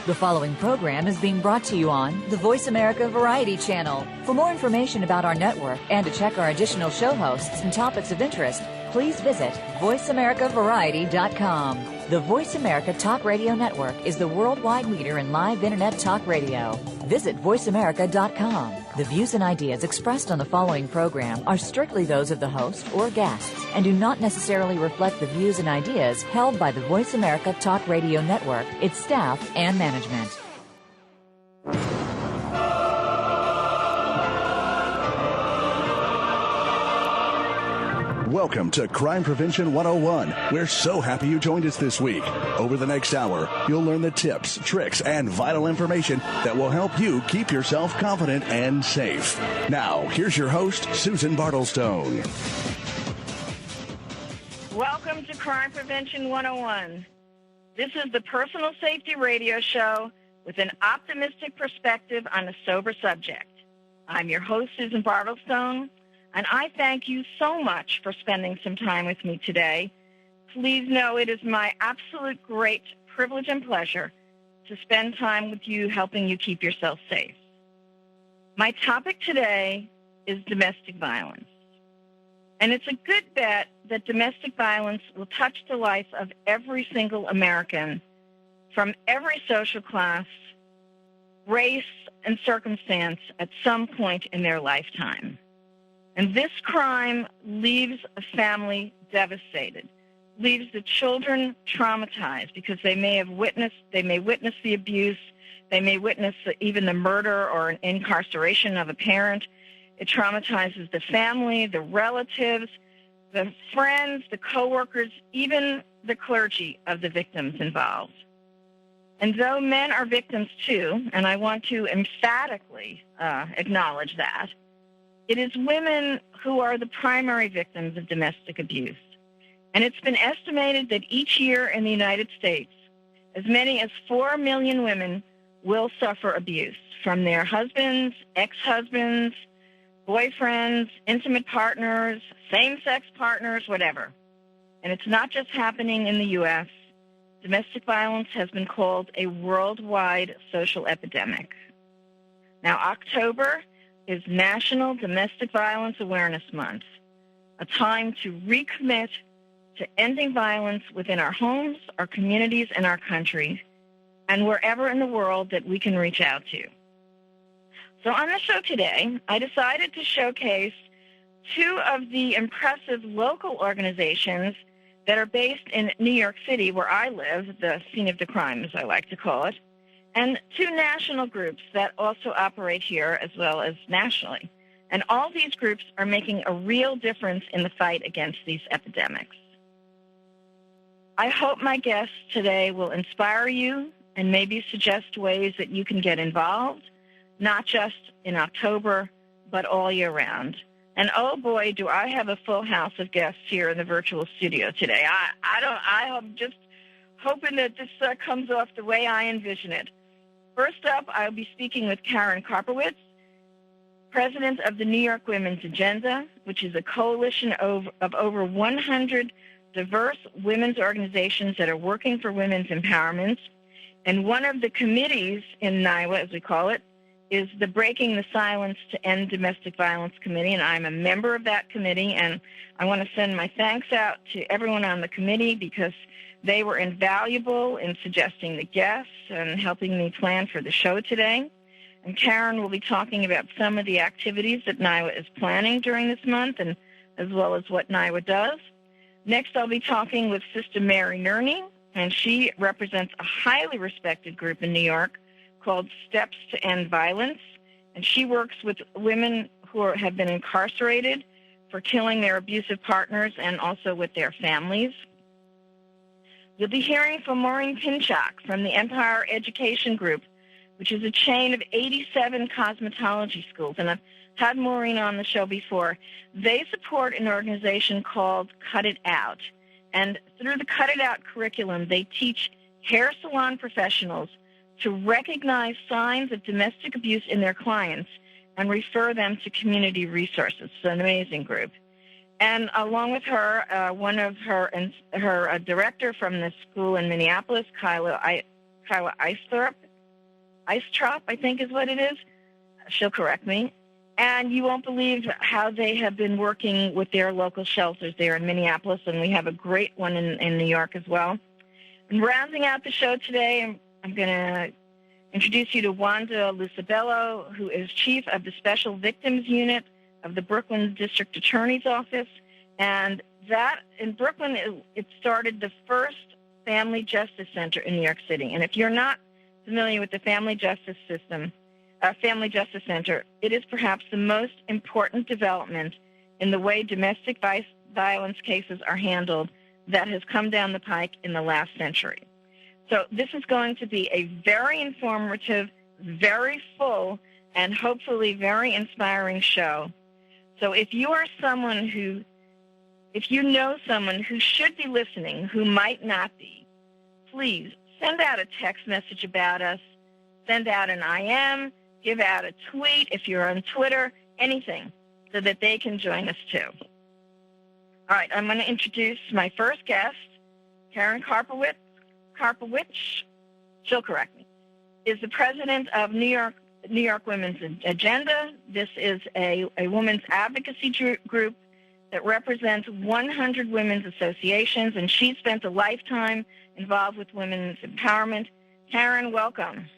The following program is being brought to you on the Voice America Variety Channel. For more information about our network and to check our additional show hosts and topics of interest, please visit voiceamericavariety.com. The Voice America Talk Radio Network is the worldwide leader in live Internet talk radio. Visit voiceamerica.com. The views and ideas expressed on the following program are strictly those of the host or guests and do not necessarily reflect the views and ideas held by the Voice America Talk Radio Network, its staff, and management. Welcome to Crime Prevention 101. We're so happy you joined us this week. Over the next hour, you'll learn the tips, tricks, and vital information that will help you keep yourself confident and safe. Now, here's your host, Susan Bartelstone. Welcome to Crime Prevention 101. This is the personal safety radio show with an optimistic perspective on a sober subject. I'm your host, Susan Bartelstone. And I thank you so much for spending some time with me today. Please know it is my absolute great privilege and pleasure to spend time with you helping you keep yourself safe. My topic today is domestic violence. And it's a good bet that domestic violence will touch the life of every single American from every social class, race, and circumstance at some point in their lifetime. And this crime leaves a family devastated, leaves the children traumatized because they may witness the abuse, they may witness even the murder or an incarceration of a parent. It traumatizes the family, the relatives, the friends, the coworkers, even the clergy of the victims involved. And though men are victims too, and I want to emphatically acknowledge that, it is women who are the primary victims of domestic abuse. And it's been estimated that each year in the United States, as many as 4 million women will suffer abuse from their husbands, ex-husbands, boyfriends, intimate partners, same-sex partners, whatever. And it's not just happening in the U.S. Domestic violence has been called a worldwide social epidemic. Now, October is National Domestic Violence Awareness Month, a time to recommit to ending violence within our homes, our communities, and our country, and wherever in the world that we can reach out to. So on the show today, I decided to showcase two of the impressive local organizations that are based in New York City, where I live, the scene of the crime, as I like to call it, and two national groups that also operate here as well as nationally. And all these groups are making a real difference in the fight against these epidemics. I hope my guests today will inspire you and maybe suggest ways that you can get involved, not just in October, but all year round. And oh boy, do I have a full house of guests here in the virtual studio today. I'm just hoping that this comes off the way I envision it. First up, I'll be speaking with Karen Karpowich, president of the New York Women's Agenda, which is a coalition of over 100 diverse women's organizations that are working for women's empowerment. And one of the committees in NIWA, as we call it, is the Breaking the Silence to End Domestic Violence Committee, and I'm a member of that committee, and I want to send my thanks out to everyone on the committee because they were invaluable in suggesting the guests and helping me plan for the show today. And Karen will be talking about some of the activities that NIWA is planning during this month, and as well as what NIWA does. Next, I'll be talking with Sister Mary Nerney, and she represents a highly respected group in New York called Steps to End Violence, and she works with women who have been incarcerated for killing their abusive partners and also with their families. You'll be hearing from Maureen Pinchock from the Empire Education Group, which is a chain of 87 cosmetology schools, and I've had Maureen on the show before. They support an organization called Cut It Out, and through the Cut It Out curriculum, they teach hair salon professionals to recognize signs of domestic abuse in their clients and refer them to community resources. It's an amazing group. And along with her, one of her director from the school in Minneapolis, Kyla Eisthorpe, Ice Trop, I think is what it is. She'll correct me. And you won't believe how they have been working with their local shelters there in Minneapolis, and we have a great one in New York as well. And rounding out the show today, I'm going to introduce you to Wanda Lucibello, who is chief of the Special Victims Unit of the Brooklyn District Attorney's Office. And that, in Brooklyn, it started the first Family Justice Center in New York City. And if you're not familiar with the Family Justice System, Family Justice Center, it is perhaps the most important development in the way domestic violence cases are handled that has come down the pike in the last century. So this is going to be a very informative, very full, and hopefully very inspiring show. So if you are someone who, if you know someone who should be listening who might not be, please send out a text message about us, send out an IM, give out a tweet if you're on Twitter, anything, so that they can join us too. All right, I'm going to introduce my first guest, Karen Karpowich, she'll correct me, is the president of New York Women's Agenda. This is a women's advocacy group that represents 100 women's associations, and she spent a lifetime involved with women's empowerment. Karen, welcome.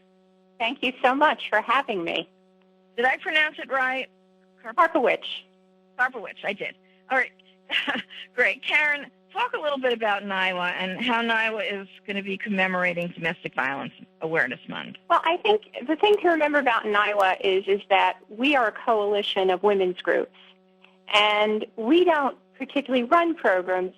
Thank you so much for having me. Did I pronounce it right? Karpowich. Karpowich, I did. All right. Great. Karen, talk a little bit about NIWA and how NIWA is going to be commemorating Domestic Violence Awareness Month. Well, I think the thing to remember about NIWA is that we are a coalition of women's groups, and we don't particularly run programs.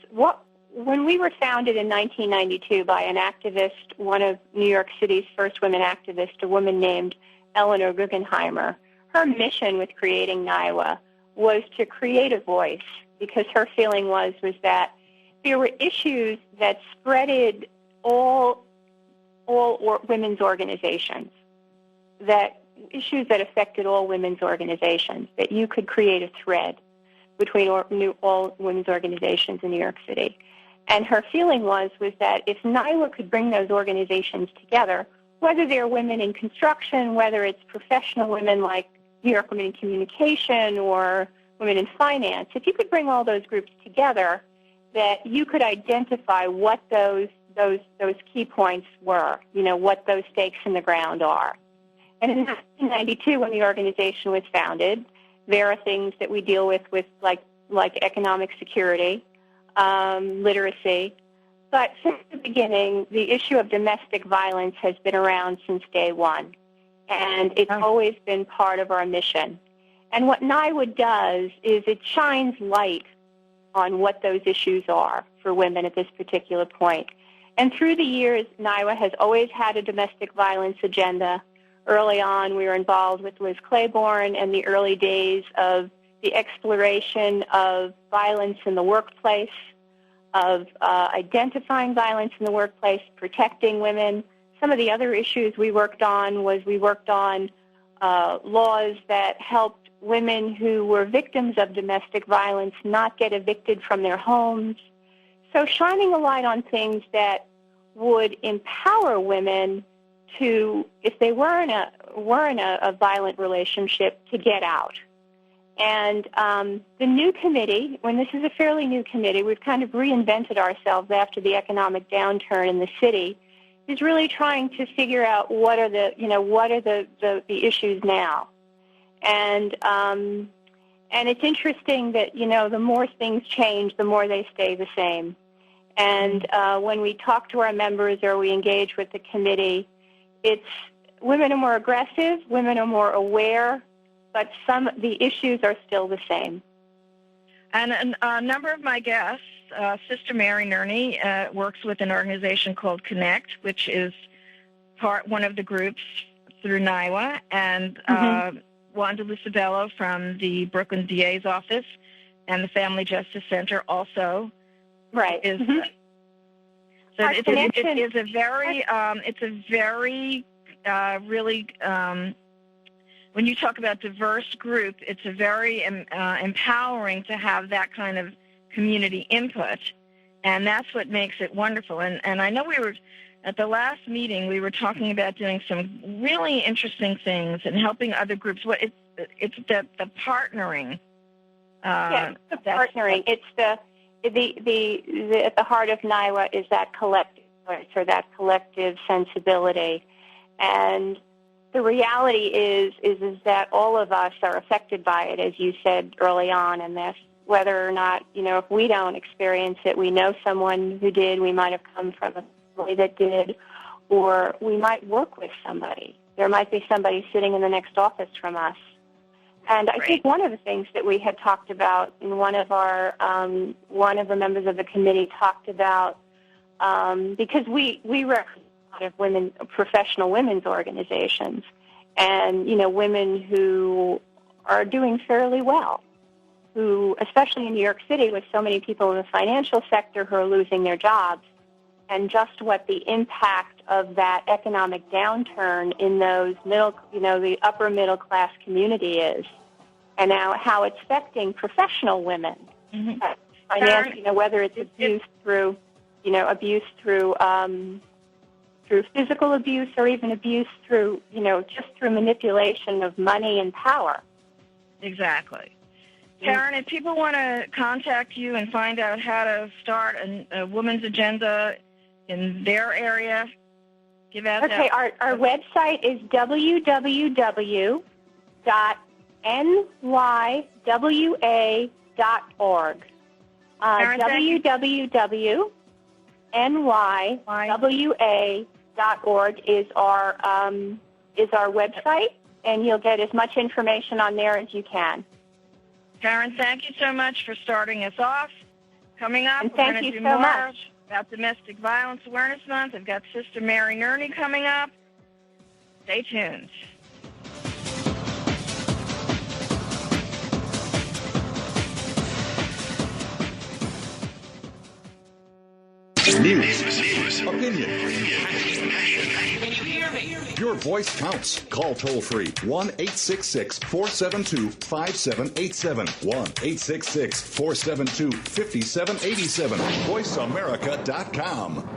When we were founded in 1992 by an activist, one of New York City's first women activists, a woman named Eleanor Guggenheimer, her mission with creating NIWA was to create a voice, because her feeling was that there were issues that spreaded all women's organizations, that issues that affected all women's organizations, that you could create a thread between all women's organizations in New York City. And her feeling was that if NIWA could bring those organizations together, whether they're women in construction, whether it's professional women like New York Women in Communication or women in finance, if you could bring all those groups together, that you could identify what those key points were, what those stakes in the ground are. And in 1992, when the organization was founded, there are things that we deal with like economic security, literacy. But since the beginning, the issue of domestic violence has been around since day one, and it's always been part of our mission. And what NIWA does is it shines light on what those issues are for women at this particular point. And through the years, NIWA has always had a domestic violence agenda. Early on, we were involved with Liz Claiborne and the early days of the exploration of violence in the workplace, of identifying violence in the workplace, protecting women. Some of the other issues we worked on was laws that helped women who were victims of domestic violence not get evicted from their homes. So shining a light on things that would empower women to, if they were in a violent relationship, to get out. And the new committee, when this is a fairly new committee, we've kind of reinvented ourselves after the economic downturn in the city, is really trying to figure out what are the issues now. And it's interesting that, the more things change, the more they stay the same. And when we talk to our members or we engage with the committee, it's women are more aggressive, women are more aware, but the issues are still the same. And a number of my guests, Sister Mary Nerney works with an organization called Connect, which is one of the groups through NIWA, and Wanda Lucibello from the Brooklyn DA's office and the Family Justice Center also. Right. Is so it is a very really when you talk about diverse group, it's a very empowering to have that kind of community input, and that's what makes it wonderful. And I know we were at the last meeting, we were talking about doing some really interesting things and helping other groups. It's the partnering. Yes, the partnering. It's the at the heart of NIWA is that collective voice or that collective sensibility, and the reality is that all of us are affected by it, as you said early on in this. Whether or not, if we don't experience it, we know someone who did, we might have come from a family that did, or we might work with somebody. There might be somebody sitting in the next office from us. And I think one of the things that we had talked about, and one of the members of the committee talked about, because we represent a lot of women, professional women's organizations, and, women who are doing fairly well, who, especially in New York City, with so many people in the financial sector who are losing their jobs, and just what the impact of that economic downturn in those the upper middle class community is, and now how it's affecting professional women. Mm-hmm. Whether it's abuse through physical abuse or even abuse through, just through manipulation of money and power. Exactly. Karen, if people want to contact you and find out how to start a women's agenda in their area, give out that. Okay, our website is www.nywa.org. www.nywa.org is our website, and you'll get as much information on there as you can. Karen, thank you so much for starting us off. Coming up, and we're going to do more about Domestic Violence Awareness Month. I've got Sister Mary Nerney coming up. Stay tuned. News, opinion, your voice counts. Call toll-free 1-866-472-5787. 1-866-472-5787. VoiceAmerica.com.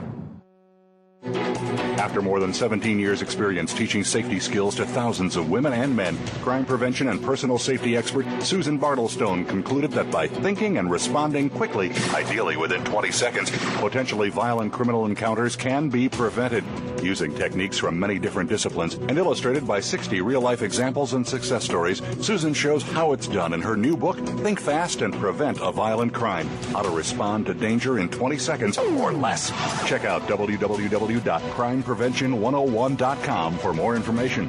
After more than 17 years' experience teaching safety skills to thousands of women and men, crime prevention and personal safety expert Susan Bartelstone concluded that by thinking and responding quickly, ideally within 20 seconds, potentially violent criminal encounters can be prevented. Using techniques from many different disciplines and illustrated by 60 real-life examples and success stories, Susan shows how it's done in her new book, Think Fast and Prevent a Violent Crime: How to Respond to Danger in 20 Seconds or Less. Check out www.crimeprevention101.com for more information.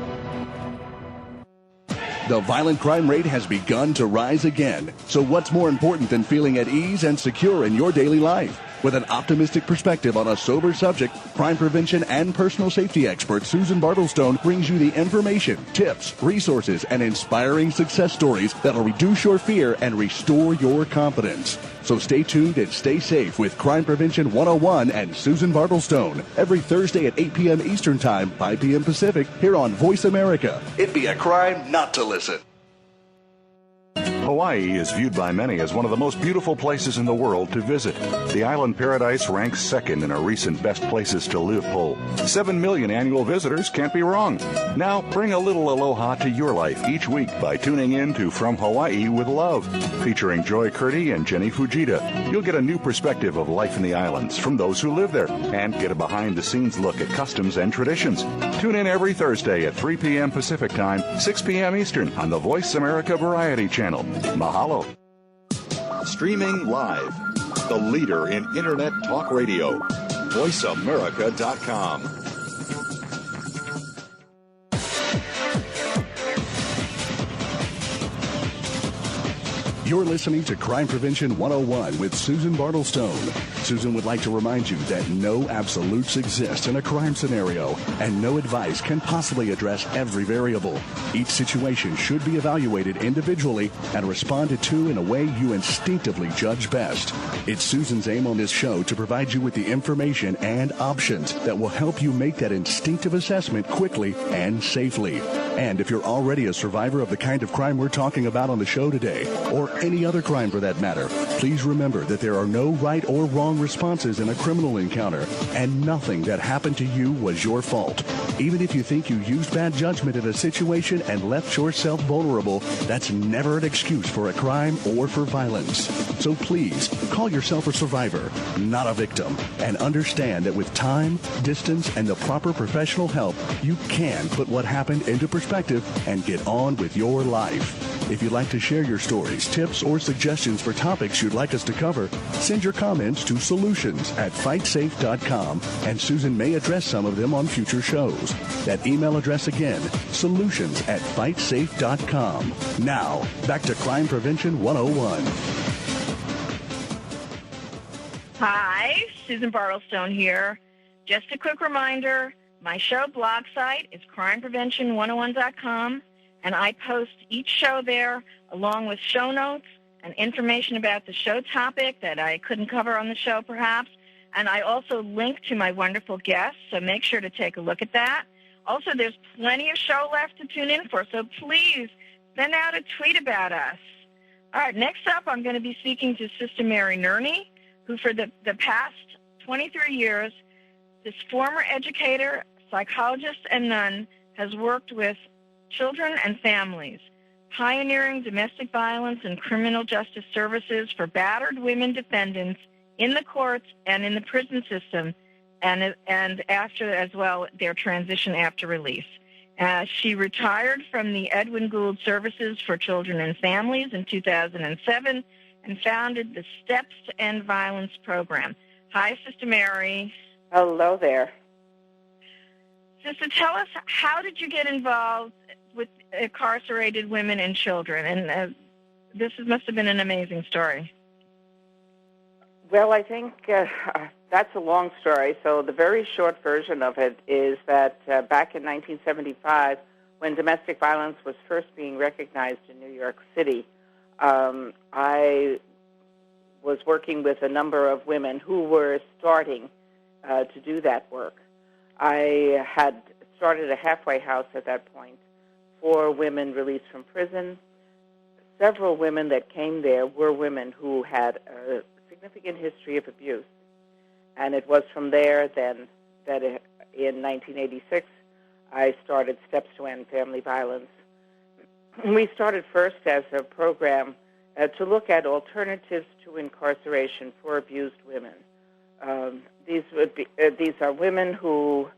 The violent crime rate has begun to rise again. So what's more important than feeling at ease and secure in your daily life? With an optimistic perspective on a sober subject, crime prevention and personal safety expert Susan Bartelstone brings you the information, tips, resources, and inspiring success stories that'll reduce your fear and restore your confidence. So stay tuned and stay safe with Crime Prevention 101 and Susan Bartelstone every Thursday at 8 p.m. Eastern Time, 5 p.m. Pacific, here on Voice America. It'd be a crime not to listen. Hawaii is viewed by many as one of the most beautiful places in the world to visit. The island paradise ranks second in a recent Best Places to Live poll. 7 million annual visitors can't be wrong. Now, bring a little aloha to your life each week by tuning in to From Hawaii with Love, featuring Joy Curdy and Jenny Fujita. You'll get a new perspective of life in the islands from those who live there and get a behind-the-scenes look at customs and traditions. Tune in every Thursday at 3 p.m. Pacific Time, 6 p.m. Eastern on the Voice America Variety Channel. Mahalo. Streaming live. The leader in Internet talk radio. VoiceAmerica.com. You're listening to Crime Prevention 101 with Susan Bartelstone. Susan would like to remind you that no absolutes exist in a crime scenario, and no advice can possibly address every variable. Each situation should be evaluated individually and responded to in a way you instinctively judge best. It's Susan's aim on this show to provide you with the information and options that will help you make that instinctive assessment quickly and safely. And if you're already a survivor of the kind of crime we're talking about on the show today, or any other crime for that matter, Please remember that there are no right or wrong responses in a criminal encounter, and nothing that happened to you was your fault. Even if you think you used bad judgment in a situation and left yourself vulnerable, that's never an excuse for a crime or for violence. So please, call yourself a survivor, not a victim, and understand that with time, distance, and the proper professional help, you can put what happened into perspective and get on with your life. If you'd like to share your stories, tips, or suggestions for topics you'd like us to cover, send your comments to solutions@fightsafe.com, and Susan may address some of them on future shows. That email address again, solutions@fightsafe.com. Now, back to Crime Prevention 101. Hi, Susan Bartelstone here. Just a quick reminder, my show blog site is crimeprevention101.com, and I post each show there along with show notes and information about the show topic that I couldn't cover on the show perhaps. And I also link to my wonderful guests, so make sure to take a look at that. Also, there's plenty of show left to tune in for, so please send out a tweet about us. All right, next up, I'm going to be speaking to Sister Mary Nerney, who for the past 23 years, this former educator, psychologist, and nun has worked with children and families, pioneering domestic violence and criminal justice services for battered women defendants in the courts and in the prison system, and after as well their transition after release. She retired from the Edwin Gould Services for Children and Families in 2007 and founded the Steps to End Violence program. Hi, Sister Mary. Hello there. Sister, tell us, how did you get involved with incarcerated women and children? And this must have been an amazing story. Well, I think that's a long story. So the very short version of it is that back in 1975, when domestic violence was first being recognized in New York City, I was working with a number of women who were starting to do that work. I had started a halfway house at that point for women released from prison. Several women that came there were women who had a significant history of abuse. And it was from there then that in 1986 I started Steps to End Family Violence. We started first as a program to look at alternatives to incarceration for abused women. These are women who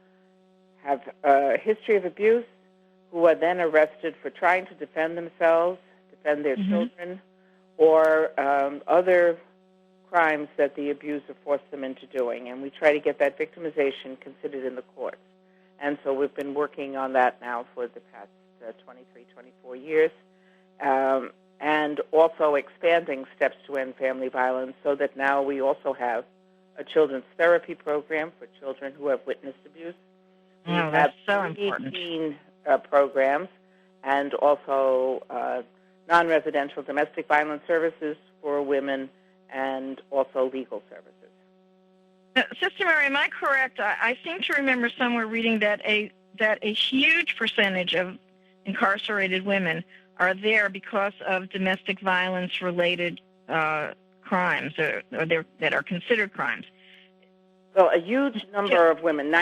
have a history of abuse, who are then arrested for trying to defend themselves, defend their children, or other crimes that the abuser forced them into doing. And we try to get that victimization considered in the courts. And so we've been working on that now for the past 23, 24 years, and also expanding Steps to End Family Violence so that now we also have a children's therapy program for children who have witnessed abuse. We that's so have important. 18 programs, and also non-residential domestic violence services for women, and also legal services. Sister Mary, am I correct? I seem to remember somewhere reading that a huge percentage of incarcerated women are there because of domestic violence-related crimes, or that are considered crimes. So a huge number of women,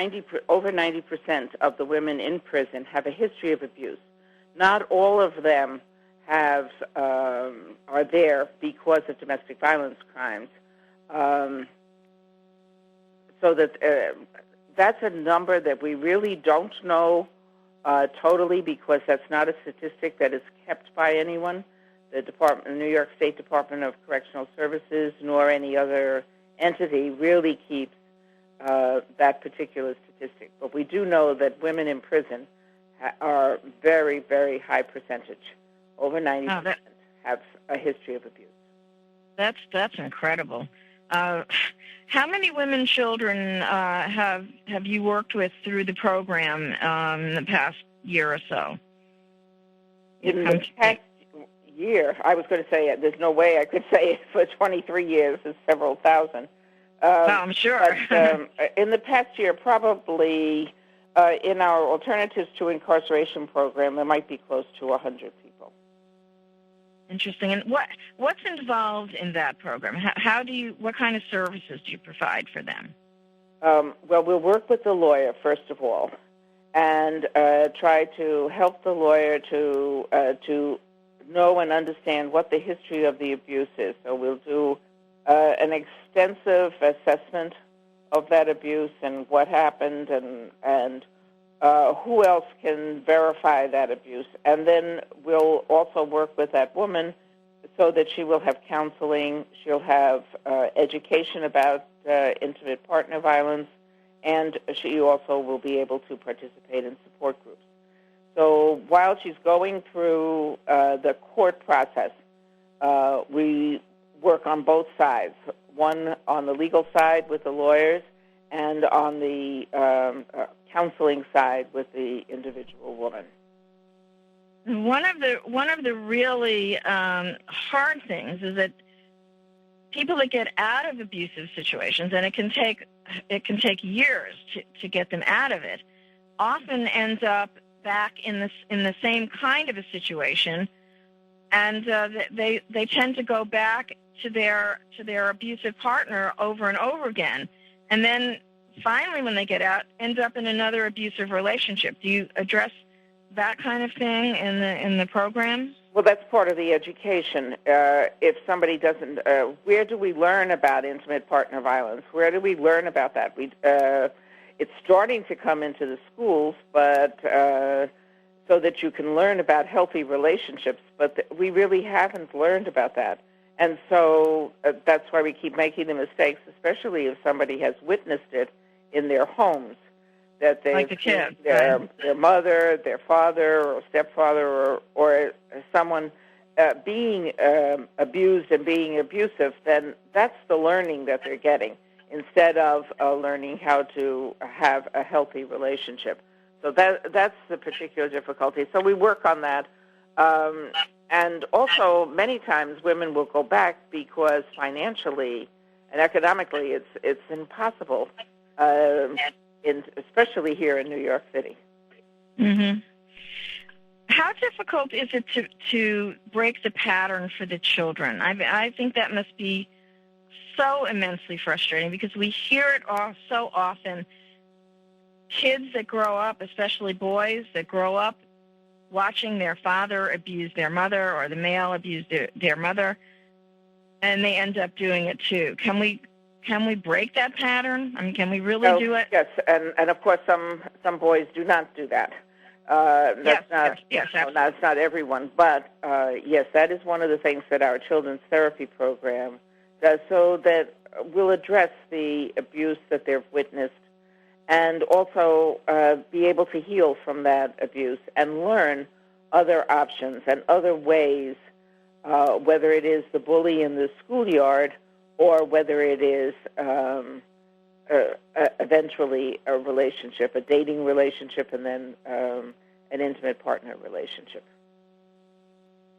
over 90% of the women in prison have a history of abuse. Not all of them are there because of domestic violence crimes. So that's a number that we really don't know totally, because that's not a statistic that is kept by anyone. The New York State Department of Correctional Services, nor any other entity really keeps that particular statistic. But we do know that women in prison are very, very high percentage. Over 90% have a history of abuse. That's incredible. How many women and children have you worked with through the program in the past year or so? In the past year, I was going to say, there's no way I could say it for 23 years, it's several thousand. I'm sure. But in the past year, probably in our Alternatives to Incarceration program, there might be close to 100 people. Interesting. And what's involved in that program? What kind of services do you provide for them? Well, we'll work with the lawyer, first of all, and try to help the lawyer to know and understand what the history of the abuse is. So we'll do an extensive assessment of that abuse and what happened and who else can verify that abuse. And then we'll also work with that woman so that she will have counseling, she'll have education about intimate partner violence, and she also will be able to participate in support groups. So while she's going through the court process, we work on both sides, one on the legal side with the lawyers and on the counseling side with the individual woman. One of the really hard things is that people that get out of abusive situations, and it can take years to get them out of it, often ends up back in the same kind of a situation, and they tend to go back to their abusive partner over and over again, and then finally when they get out, end up in another abusive relationship. Do you address that kind of thing in the program? Well, that's part of the education. If somebody doesn't, where do we learn about intimate partner violence? Where do we learn about that? It's starting to come into the schools, but so that you can learn about healthy relationships, but we really haven't learned about that. And so that's why we keep making the mistakes, especially if somebody has witnessed it in their homes, that they've like the kids, their mother, their father, or stepfather, or someone being abused and being abusive, then that's the learning that they're getting instead of learning how to have a healthy relationship. So that's the particular difficulty. So we work on that. And also, many times women will go back because financially and economically it's impossible, especially here in New York City. Mm-hmm. How difficult is it to break the pattern for the children? I think that must be so immensely frustrating because we hear it so often. Kids that grow up, especially boys that grow up watching their father abuse their mother or the male abuse their mother, and they end up doing it too. Can we break that pattern? I mean, can we really do it? Yes, and of course some boys do not do that. That's not everyone, but yes, that is one of the things that our children's therapy program does, so that we'll address the abuse that they've witnessed and also be able to heal from that abuse and learn other options and other ways, whether it is the bully in the schoolyard or whether it is eventually a relationship, a dating relationship, and then an intimate partner relationship.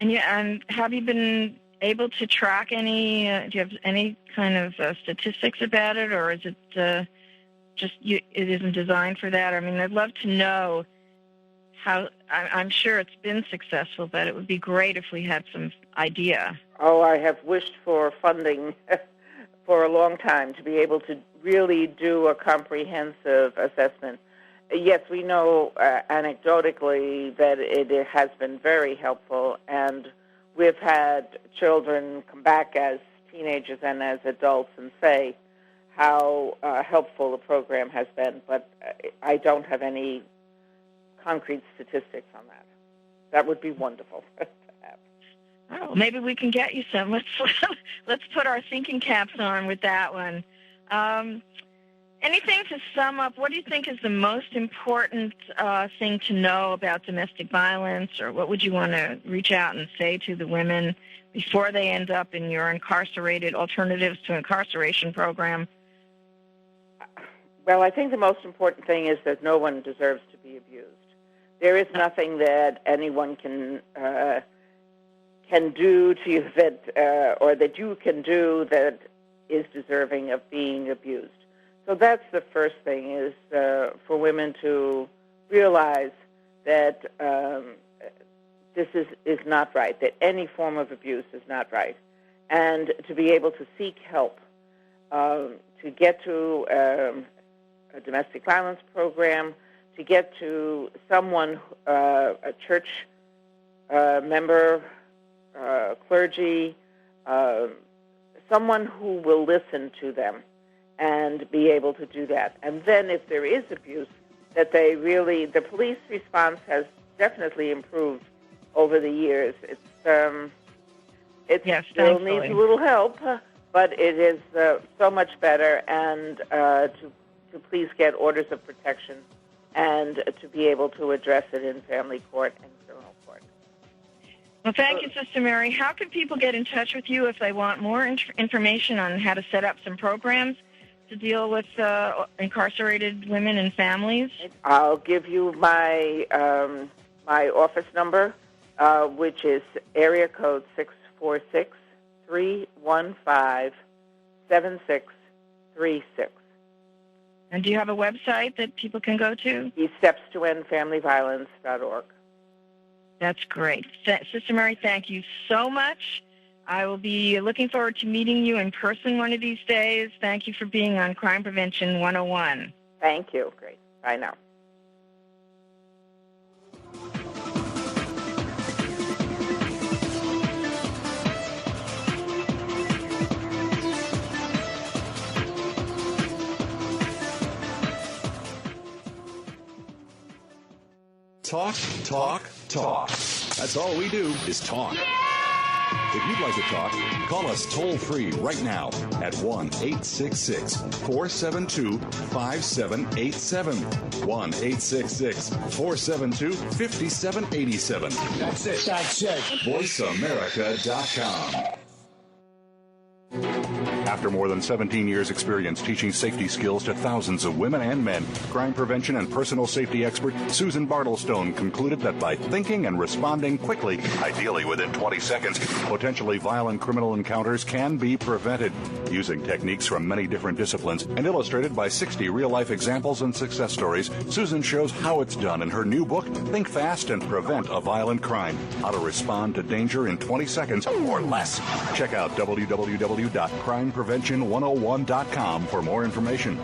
And have you been able to track any, do you have any kind of statistics about it, or is it it isn't designed for that? I mean, I'd love to know how. I'm sure it's been successful, but it would be great if we had some idea. Oh, I have wished for funding for a long time to be able to really do a comprehensive assessment. Yes, we know anecdotally that it has been very helpful, and we've had children come back as teenagers and as adults and say how helpful the program has been, but I don't have any concrete statistics on that. That would be wonderful to have. Oh, maybe we can get you some. Let's put our thinking caps on with that one. Anything to sum up? What do you think is the most important thing to know about domestic violence, or what would you want to reach out and say to the women before they end up in your incarcerated alternatives to incarceration program? Well, I think the most important thing is that no one deserves to be abused. There is nothing that anyone can do to you that, or that you can do that is deserving of being abused. So that's the first thing, is for women to realize that this is not right, that any form of abuse is not right, and to be able to seek help, to get to a domestic violence program, to get to someone, a church member, clergy, someone who will listen to them and be able to do that. And then if there is abuse, that the police response has definitely improved over the years. It still needs a little help, but it is so much better, and to please get orders of protection and to be able to address it in family court and criminal court. Well, thank you, Sister Mary. How can people get in touch with you if they want more information on how to set up some programs to deal with incarcerated women and families? I'll give you my my office number, which is area code 646-315-7636. And do you have a website that people can go to? StepsToEndFamilyViolence.org. That's great. Sister Mary, thank you so much. I will be looking forward to meeting you in person one of these days. Thank you for being on Crime Prevention 101. Thank you. Great. Bye now. Talk, talk, talk. That's all we do is talk. If you'd like to talk, call us toll-free right now at 1-866-472-5787. 1-866-472-5787. That's it. VoiceAmerica.com. After more than 17 years' experience teaching safety skills to thousands of women and men, crime prevention and personal safety expert Susan Bartelstone concluded that by thinking and responding quickly, ideally within 20 seconds, potentially violent criminal encounters can be prevented. Using techniques from many different disciplines and illustrated by 60 real-life examples and success stories, Susan shows how it's done in her new book, Think Fast and Prevent a Violent Crime: How to Respond to Danger in 20 Seconds or Less. Check out www.crimeprevention101.com for more information.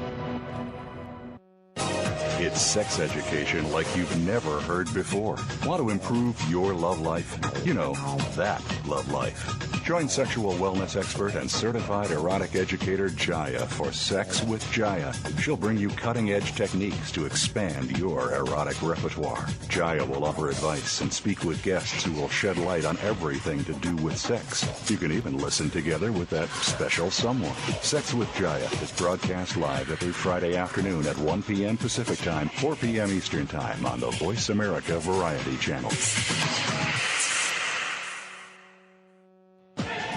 It's sex education like you've never heard before. Want to improve your love life? You know, that love life. Join sexual wellness expert and certified erotic educator Jaya for Sex with Jaya. She'll bring you cutting-edge techniques to expand your erotic repertoire. Jaya will offer advice and speak with guests who will shed light on everything to do with sex. You can even listen together with that special someone. Sex with Jaya is broadcast live every Friday afternoon at 1 p.m. Pacific Time, 4 p.m. Eastern Time on the Voice America Variety Channel.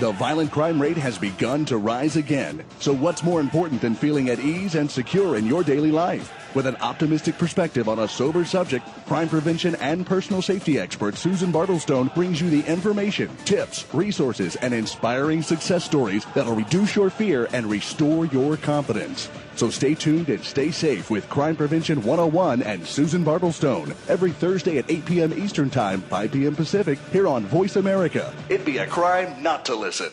The violent crime rate has begun to rise again. So what's more important than feeling at ease and secure in your daily life? With an optimistic perspective on a sober subject, crime prevention and personal safety expert Susan Bartelstone brings you the information, tips, resources, and inspiring success stories that'll reduce your fear and restore your confidence. So stay tuned and stay safe with Crime Prevention 101 and Susan Bartelstone every Thursday at 8 p.m. Eastern Time, 5 p.m. Pacific, here on Voice America. It'd be a crime not to listen.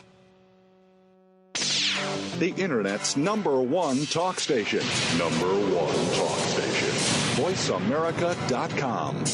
The Internet's #1 talk station. #1 talk station. VoiceAmerica.com.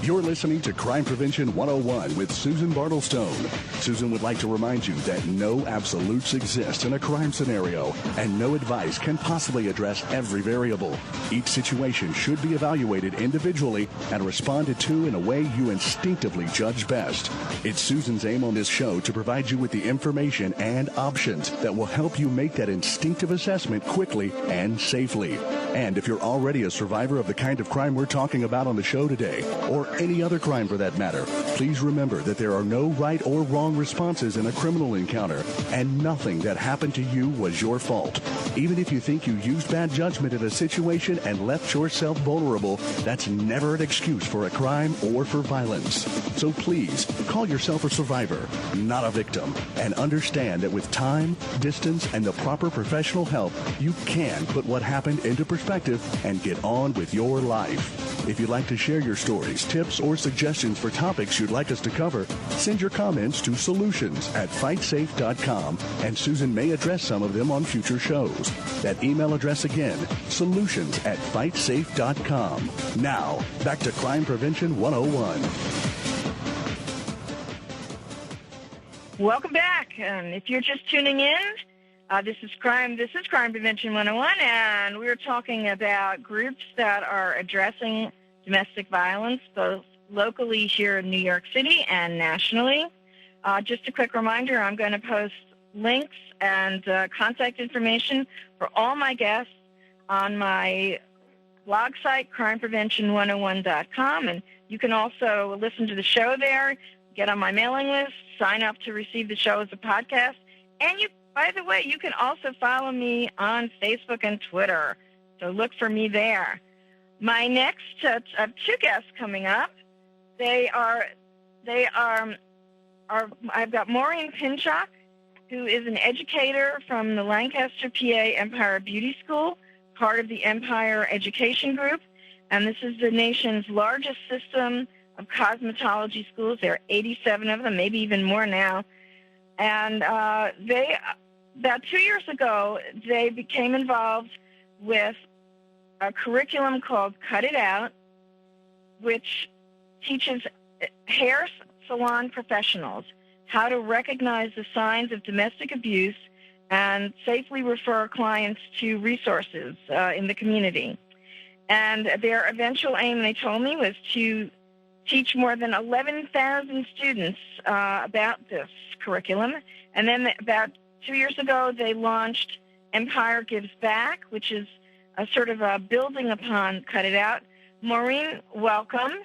You're listening to Crime Prevention 101 with Susan Bartelstone. Susan would like to remind you that no absolutes exist in a crime scenario, and no advice can possibly address every variable. Each situation should be evaluated individually and responded to in a way you instinctively judge best. It's Susan's aim on this show to provide you with the information and options that will help you make that instinctive assessment quickly and safely. And if you're already a survivor of the kind of crime we're talking about on the show today, or any other crime for that matter. Please remember that there are no right or wrong responses in a criminal encounter, and nothing that happened to you was your fault. Even if you think you used bad judgment in a situation and left yourself vulnerable, that's never an excuse for a crime or for violence. So please, call yourself a survivor, not a victim, and understand that with time, distance, and the proper professional help, you can put what happened into perspective and get on with your life. If you'd like to share your stories, tips, or suggestions for topics you'd like us to cover, send your comments to solutions@fightsafe.com, and Susan may address some of them on future shows. That email address again, solutions@fightsafe.com. Now, back to Crime Prevention 101. Welcome back. If you're just tuning in, this is Crime Prevention 101, and we're talking about groups that are addressing domestic violence, both locally here in New York City and nationally. Just a quick reminder, I'm going to post links and contact information for all my guests on my blog site, crimeprevention101.com, and you can also listen to the show there, get on my mailing list, sign up to receive the show as a podcast, and by the way, you can also follow me on Facebook and Twitter, so look for me there. My next, I have two guests coming up. I've got Maureen Pinchock, who is an educator from the Lancaster, PA Empire Beauty School, part of the Empire Education Group, and this is the nation's largest system of cosmetology schools. There are 87 of them, maybe even more now. And about 2 years ago, they became involved with a curriculum called Cut It Out, which teaches hair salon professionals how to recognize the signs of domestic abuse and safely refer clients to resources in the community. And their eventual aim, they told me, was to teach more than 11,000 students about this curriculum. And then about 2 years ago, they launched Empire Gives Back, which is a sort of a building upon Cut It Out. Maureen, welcome.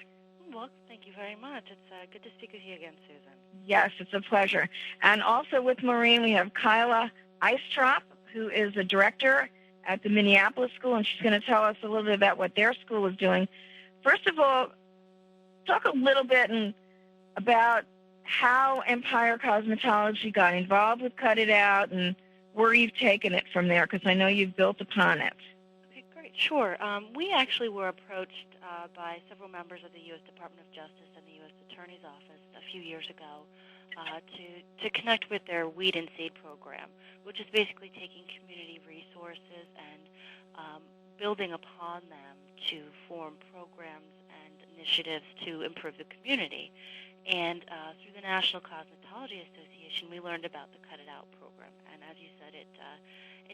Well, thank you very much. It's good to speak with you again, Susan. Yes, it's a pleasure. And also with Maureen, we have Kyla Eistrop, who is a director at the Minneapolis School, and she's going to tell us a little bit about what their school is doing. First of all, talk a little bit about how Empire Cosmetology got involved with Cut It Out and where you've taken it from there, because I know you've built upon it. Okay, great. Sure. We actually were approached by several members of the U.S. Department of Justice and the U.S. Attorney's Office a few years ago to connect with their Weed and Seed program, which is basically taking community resources and building upon them to form programs and initiatives to improve the community. And through the National Cosmetology Association, we learned about the Cut It Out program. And as you said, it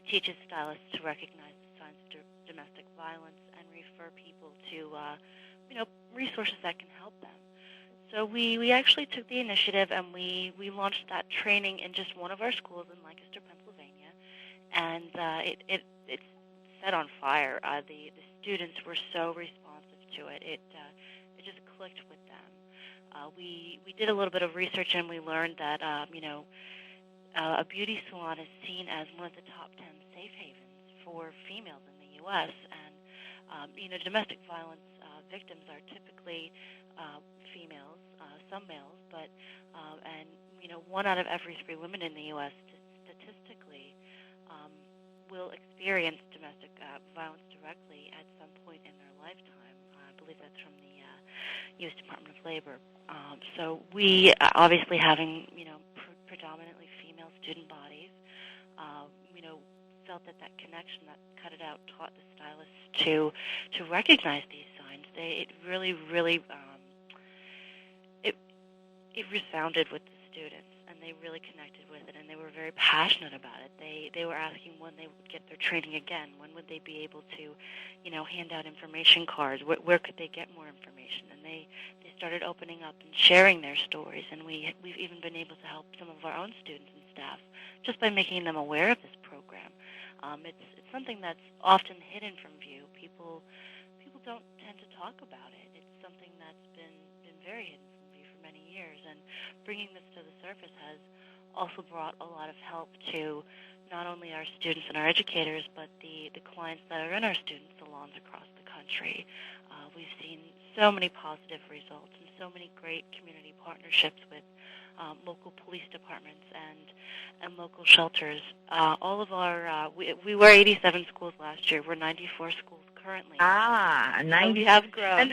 teaches stylists to recognize the signs of domestic violence and refer people to resources that can help them. So we actually took the initiative and we launched that training in just one of our schools in Lancaster, Pennsylvania, and it's set on fire. The students were so responsive to it. It just clicked with them. We did a little bit of research and we learned that a beauty salon is seen as one of the top 10 safe havens for females in the U.S. And domestic violence victims are typically females, some males, but one out of every 3 women in the U.S. statistically will experience domestic violence directly at some point in their lifetime. I believe that's from the U.S. Department of Labor. So we, obviously having predominantly female student bodies, felt that connection that Cut It Out taught the stylists to recognize these signs. It really it resounded with the students, and they really connected with it, and they were very passionate about it. They were asking when they would get their training again, when would they be able to, hand out information cards, where could they get more information, and they started opening up and sharing their stories, and we've even been able to help some of our own students and staff just by making them aware of this program. It's something that's often hidden from view. People don't tend to talk about it. It's something that's been very hidden from view for many years. And bringing this to the surface has also brought a lot of help to not only our students and our educators, but the clients that are in our student salons across the country. We've seen so many positive results and so many great community partnerships with local police departments and local shelters. All of our we were 87 schools last year. We're 94 schools currently. 90. We have grown.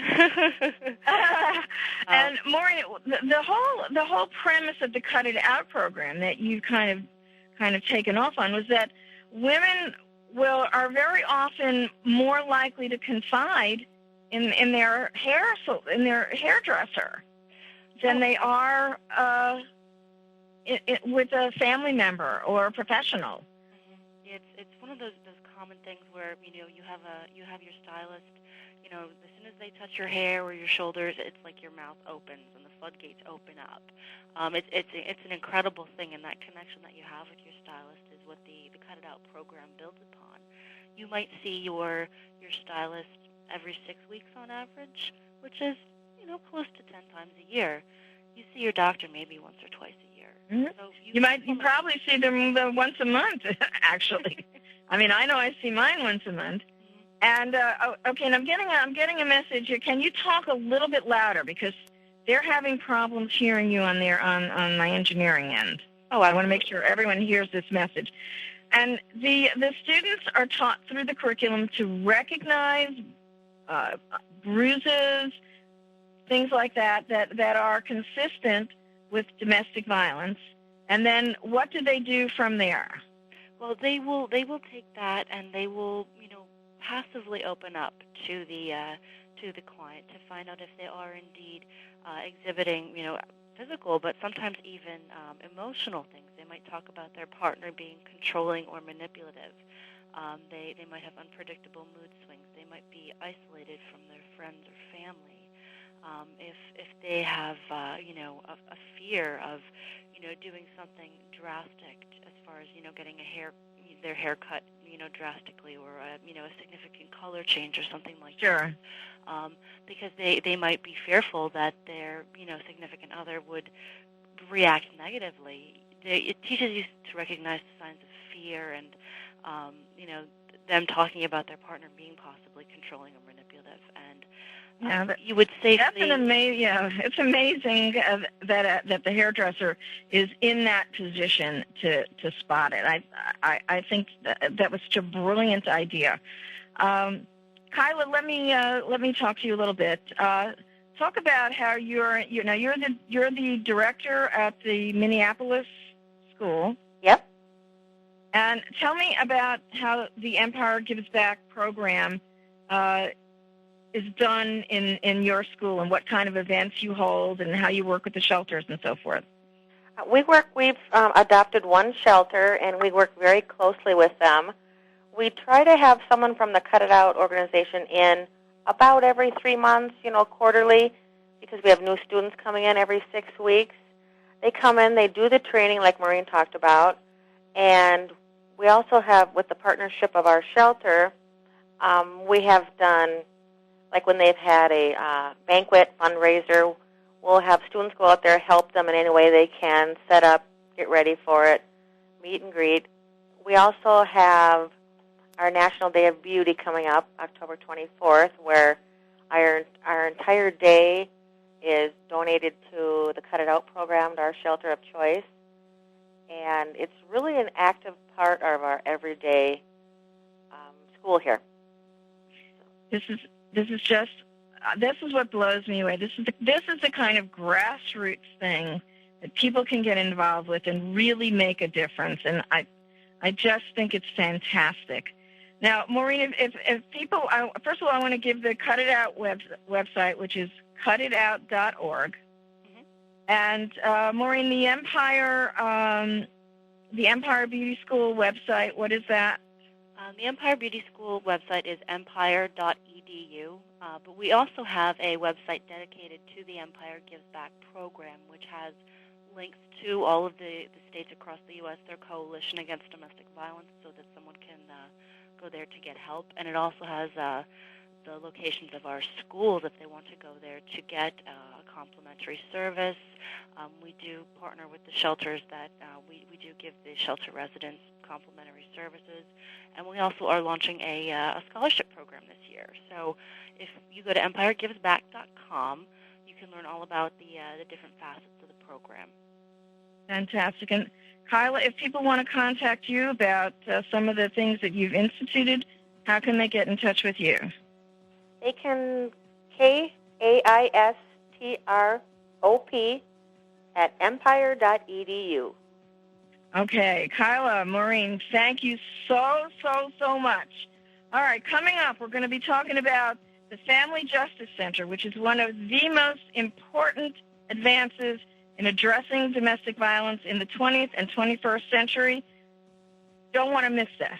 And Maureen, the whole premise of the Cut It Out program that you kind of taken off on was that women are very often more likely to confide in their hairdresser than they are with a family member or a professional. Mm-hmm. It's one of those common things where you have your stylist. As soon as they touch your hair or your shoulders, it's like your mouth opens and the floodgates open up. It's an incredible thing, and that connection that you have with your stylist is what the Cut It Out program builds upon. You might see your stylist every 6 weeks on average, which is close to 10 times a year. You see your doctor maybe once or twice a year. Mm-hmm. So you probably see them once a month, actually. I mean, I know I see mine once a month. And okay, and I'm getting a message here. Can you talk a little bit louder, because they're having problems hearing you on my engineering end. Oh, I want to make sure everyone hears this message. And the students are taught through the curriculum to recognize bruises, things like that are consistent with domestic violence. And then what do they do from there? Well, they will take that and they will passively open up to the client to find out if they are indeed exhibiting physical, but sometimes even emotional things. They might talk about their partner being controlling or manipulative. They might have unpredictable mood swings. They might be isolated from their friends or family. If they have a fear of doing something drastic as far as getting their hair cut drastically, or a significant color change or something like that. Sure. Because they might be fearful that their significant other would react negatively. It teaches you to recognize the signs of fear and them talking about their partner being possibly controlling or manipulative. And you would safely. That's it's amazing that the hairdresser is in that position to spot it. I think that was such a brilliant idea. Kyla, let me talk to you a little bit. Talk about how you're the director at the Minneapolis school. Yep. And tell me about how the Empire Gives Back program is done in your school, and what kind of events you hold, and how you work with the shelters and so forth. We've adopted one shelter, and we work very closely with them. We try to have someone from the Cut It Out organization in about every 3 months, quarterly, because we have new students coming in every 6 weeks. They come in, they do the training like Maureen talked about, and we also have, with the partnership of our shelter, we have done, like when they've had a banquet fundraiser, we'll have students go out there, help them in any way they can, set up, get ready for it, meet and greet. We also have our National Day of Beauty coming up, October 24th, where our entire day is donated to the Cut It Out program, to our shelter of choice. And it's really an active part of our everyday school here. This is what blows me away. This is the kind of grassroots thing that people can get involved with and really make a difference. And I just think it's fantastic. Now, Maureen, if people, first of all, I want to give the Cut It Out website, which is cutitout.org. Mm-hmm. And Maureen, the Empire Beauty School website, what is that? The Empire Beauty School website is empire.edu, but we also have a website dedicated to the Empire Gives Back program, which has links to all of the states across the U.S., their coalition against domestic violence, so that someone can go there to get help. And it also has the locations of our schools if they want to go there to get a complimentary service. We do partner with the shelters that we do give the shelter residents complimentary services. And we also are launching a scholarship program this year. So if you go to EmpireGivesBack.com, you can learn all about the different facets of the program. Fantastic. And Kyla, if people want to contact you about some of the things that you've instituted, how can they get in touch with you? They can KAISTROP at empire.edu. Okay, Kyla, Maureen, thank you so much. All right, coming up, we're going to be talking about the Family Justice Center, which is one of the most important advances in addressing domestic violence in the 20th and 21st century. Don't want to miss this.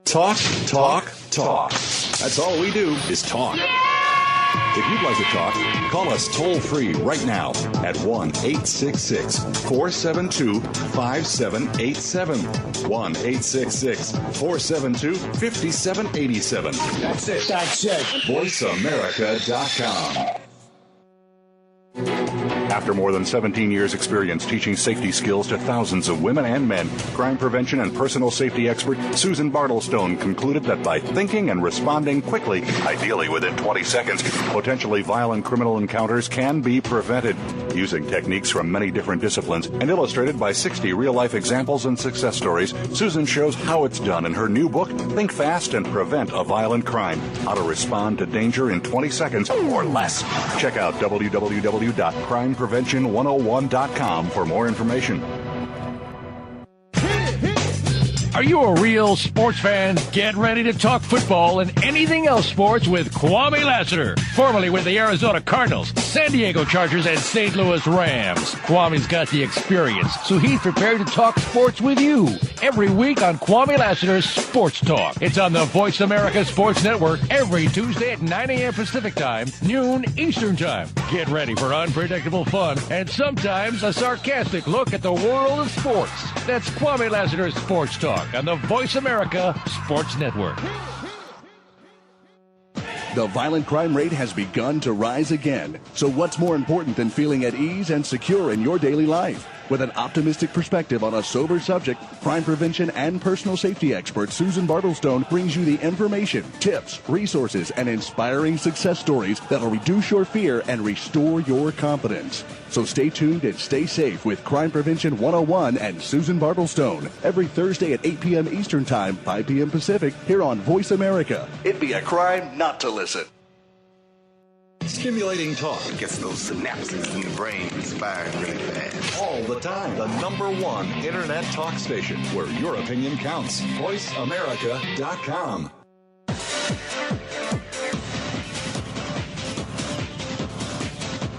Talk, talk, talk. That's all we do is talk. If you'd like to talk, call us toll-free right now at 1-866-472-5787. 1-866-472-5787. That's it. VoiceAmerica.com. After more than 17 years' experience teaching safety skills to thousands of women and men, crime prevention and personal safety expert Susan Bartelstone concluded that by thinking and responding quickly, ideally within 20 seconds, potentially violent criminal encounters can be prevented. Using techniques from many different disciplines and illustrated by 60 real-life examples and success stories, Susan shows how it's done in her new book, Think Fast and Prevent a Violent Crime: How to Respond to Danger in 20 Seconds or Less. Check out www.crimeprevention101.com for more information. Are you a real sports fan? Get ready to talk football and anything else sports with Kwame Lassiter, formerly with the Arizona Cardinals, San Diego Chargers, and St. Louis Rams. Kwame's got the experience, so he's prepared to talk sports with you every week on Kwame Lassiter's Sports Talk. It's on the Voice America Sports Network every Tuesday at 9 a.m. Pacific Time, noon Eastern Time. Get ready for unpredictable fun and sometimes a sarcastic look at the world of sports. That's Kwame Lassiter's Sports Talk on the Voice America Sports Network. The violent crime rate has begun to rise again. So what's more important than feeling at ease and secure in your daily life? With an optimistic perspective on a sober subject, crime prevention and personal safety expert Susan Bartelstone brings you the information, tips, resources, and inspiring success stories that'll reduce your fear and restore your confidence. So stay tuned and stay safe with Crime Prevention 101 and Susan Bartelstone every Thursday at 8 p.m. Eastern Time, 5 p.m. Pacific, here on Voice America. It'd be a crime not to listen. Stimulating talk. It gets those synapses in the brain firing really fast. All the time. The #1 Internet talk station where your opinion counts. VoiceAmerica.com.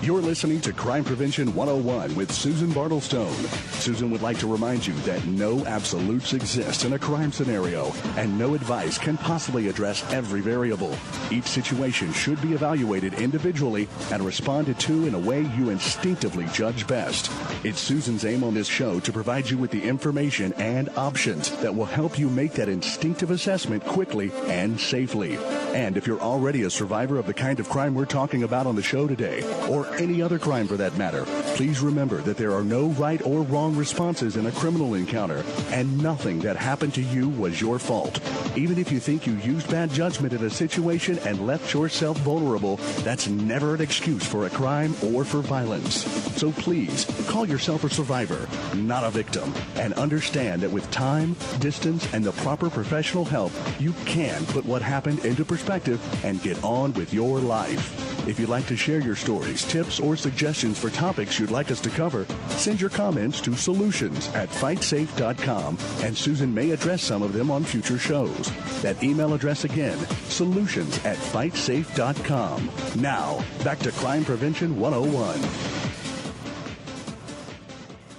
You're listening to Crime Prevention 101 with Susan Bartelstone. Susan would like to remind you that no absolutes exist in a crime scenario, and no advice can possibly address every variable. Each situation should be evaluated individually and responded to in a way you instinctively judge best. It's Susan's aim on this show to provide you with the information and options that will help you make that instinctive assessment quickly and safely. And if you're already a survivor of the kind of crime we're talking about on the show today, or any other crime for that matter, please remember that there are no right or wrong responses in a criminal encounter, and nothing that happened to you was your fault. Even if you think you used bad judgment in a situation and left yourself vulnerable, that's never an excuse for a crime or for violence. So please, call yourself a survivor, not a victim, and understand that with time, distance, and the proper professional help, you can put what happened into perspective and get on with your life. If you'd like to share your stories, tips, or suggestions for topics you'd like us to cover, send your comments to solutions@fightsafe.com, and Susan may address some of them on future shows. That email address again, solutions@fightsafe.com. Now, back to Crime Prevention 101.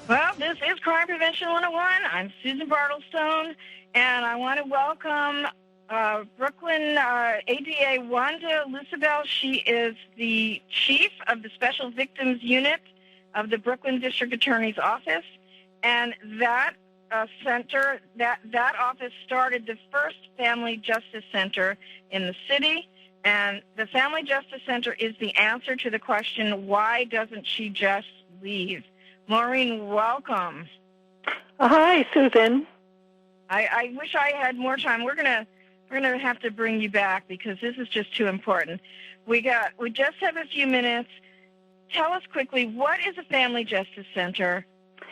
Well, this is Crime Prevention 101. I'm Susan Bartelstone, and I want to welcome Brooklyn ADA Wanda Lucibello. She is the chief of the Special Victims Unit of the Brooklyn District Attorney's Office, and that center. That office started the first Family Justice Center in the city, and the Family Justice Center is the answer to the question, why doesn't she just leave? Maureen, welcome. Hi, Susan. I wish I had more time. We're gonna have to bring you back because this is just too important. We just have a few minutes. Tell us quickly, what is a Family Justice Center,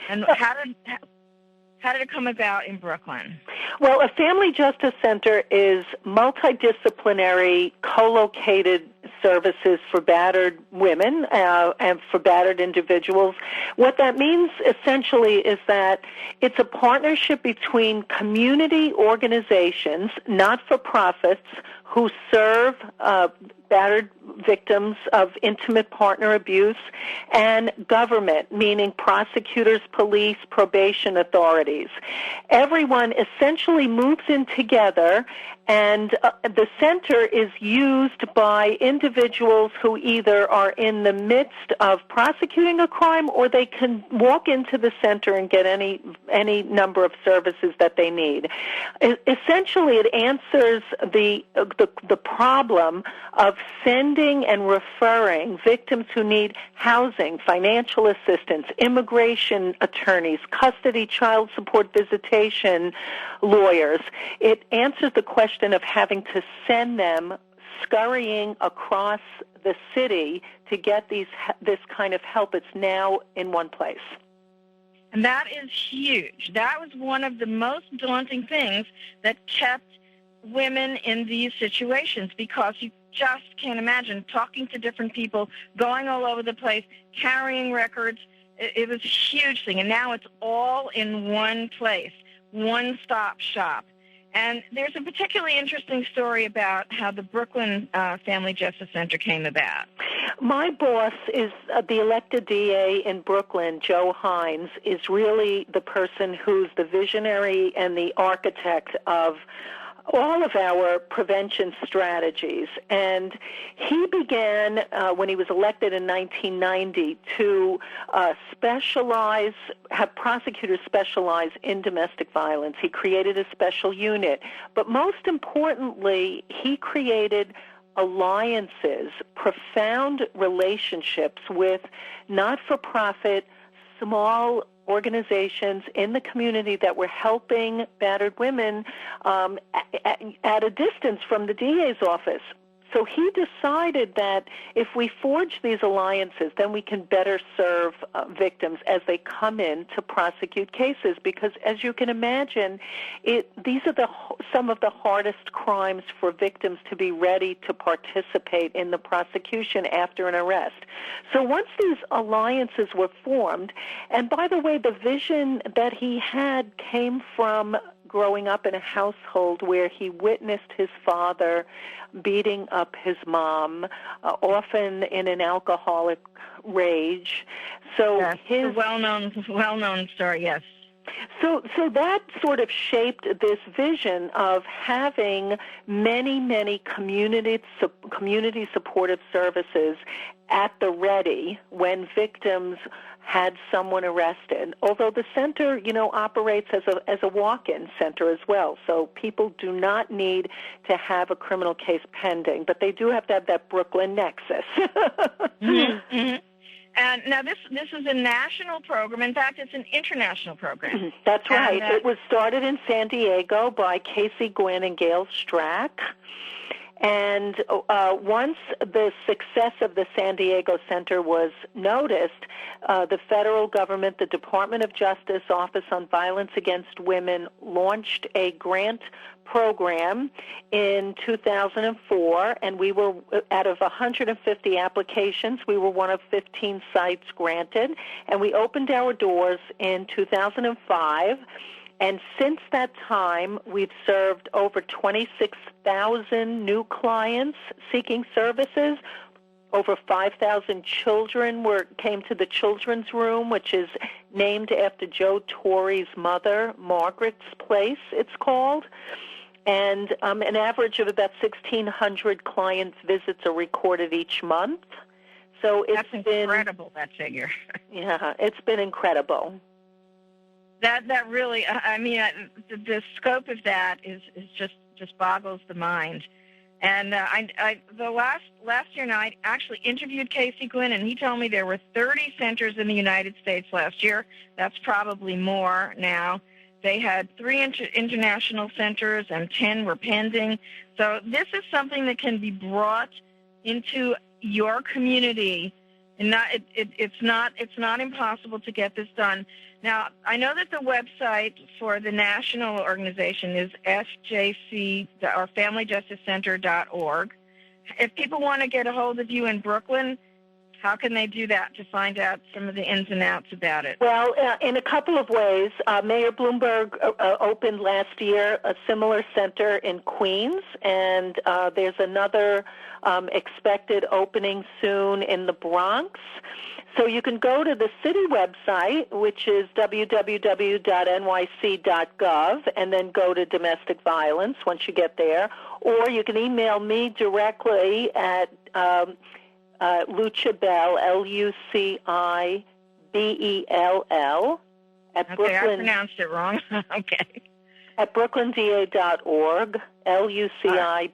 and how did it come about in Brooklyn? Well, a Family Justice Center is multidisciplinary, co-located services for battered women and for battered individuals. What that means essentially is that it's a partnership between community organizations, not-for-profits, who serve battered victims of intimate partner abuse, and government, meaning prosecutors, police, probation authorities. Everyone essentially moves in together, and the center is used by individuals who either are in the midst of prosecuting a crime, or they can walk into the center and get any number of services that they need. Essentially, it answers the problem of sending and referring victims who need housing, financial assistance, immigration attorneys, custody, child support, visitation lawyers. It answers the question of having to send them scurrying across the city to get this kind of help. It's now in one place. And that is huge. That was one of the most daunting things that kept women in these situations, because you just can't imagine talking to different people, going all over the place, carrying records. It was a huge thing, and now it's all in one place, one-stop shop. And there's a particularly interesting story about how the Brooklyn Family Justice Center came about. My boss is the elected DA in Brooklyn, Joe Hines, is really the person who's the visionary and the architect of all of our prevention strategies. And he began, when he was elected in 1990, to have prosecutors specialize in domestic violence. He created a special unit. But most importantly, he created alliances, profound relationships with not-for-profit, small organizations in the community that were helping battered women at a distance from the DA's office. So he decided that if we forge these alliances, then we can better serve victims as they come in to prosecute cases. Because as you can imagine, these are some of the hardest crimes for victims to be ready to participate in the prosecution after an arrest. So once these alliances were formed, and by the way, the vision that he had came from growing up in a household where he witnessed his father beating up his mom, often in an alcoholic rage. So yes, his well-known story, yes. So that sort of shaped this vision of having many community supportive services at the ready when victims had someone arrested. Although the center, operates as a walk-in center as well. So people do not need to have a criminal case pending, but they do have to have that Brooklyn nexus. Mm-hmm, mm-hmm. And now this is a national program. In fact, it's an international program. That's right. It was started in San Diego by Casey Gwynn and Gail Strack. And once the success of the San Diego Center was noticed, the federal government, the Department of Justice Office on Violence Against Women, launched a grant program in 2004, and we were, out of 150 applications, we were one of 15 sites granted, and we opened our doors in 2005. And since that time, we've served over 26,000 new clients seeking services. Over 5,000 children came to the Children's Room, which is named after Joe Torre's mother, Margaret's Place, it's called. And an average of about 1,600 clients' visits are recorded each month. So That's incredible, that figure. Yeah, it's been incredible. That really, I mean, the scope of that is just boggles the mind. And the last year now, I actually interviewed Casey Gwynn, and he told me there were 30 centers in the United States last year. That's probably more now. They had 3 international centers, and 10 were pending. So this is something that can be brought into your community, and it's not impossible to get this done. Now, I know that the website for the national organization is SJC or FamilyJusticeCenter.org. If people want to get a hold of you in Brooklyn, how can they do that to find out some of the ins and outs about it? Well, in a couple of ways. Mayor Bloomberg opened last year a similar center in Queens, and there's another expected opening soon in the Bronx. So you can go to the city website, which is www.nyc.gov, and then go to domestic violence once you get there. Or you can email me directly at Lucibell, Lucibell, at okay, Brooklyn. I pronounced it wrong. Okay. At brooklynda.org, Lucibell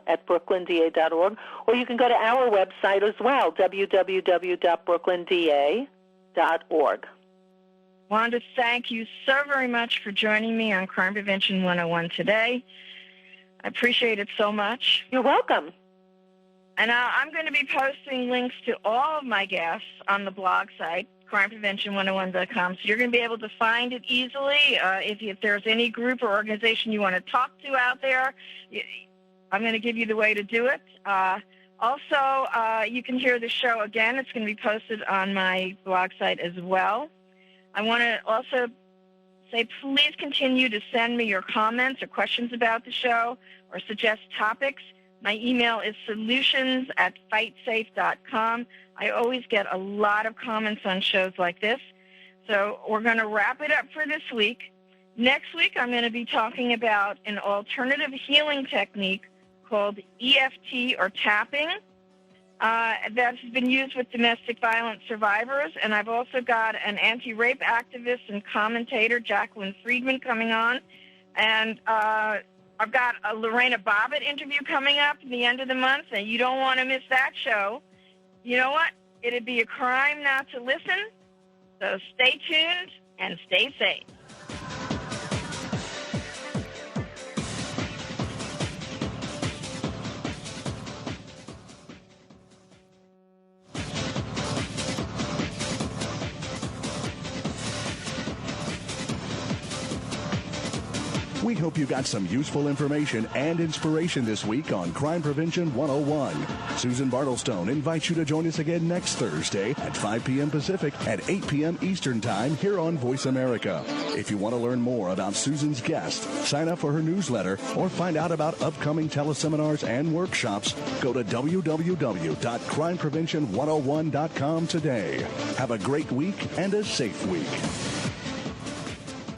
at brooklynda.org, or you can go to our website as well, www.brooklynda.org. Wanda, thank you so very much for joining me on Crime Prevention 101 today. I appreciate it so much. You're welcome. And I'm going to be posting links to all of my guests on the blog site, crimeprevention101.com, so you're going to be able to find it easily. If there's any group or organization you want to talk to out there, I'm going to give you the way to do it. Also, you can hear the show again. It's going to be posted on my blog site as well. I want to also say please continue to send me your comments or questions about the show or suggest topics. My email is solutions@fightsafe.com. I always get a lot of comments on shows like this. So we're going to wrap it up for this week. Next week, I'm going to be talking about an alternative healing technique called EFT or tapping that has been used with domestic violence survivors. And I've also got an anti-rape activist and commentator, Jacqueline Friedman, coming on. And I've got a Lorena Bobbitt interview coming up at the end of the month, and you don't want to miss that show. You know what? It'd be a crime not to listen, so stay tuned and stay safe. We hope you got some useful information and inspiration this week on Crime Prevention 101. Susan Bartelstone invites you to join us again next Thursday at 5 p.m. Pacific and 8 p.m. Eastern Time here on Voice America. If you want to learn more about Susan's guest, sign up for her newsletter, or find out about upcoming teleseminars and workshops, go to www.crimeprevention101.com today. Have a great week and a safe week.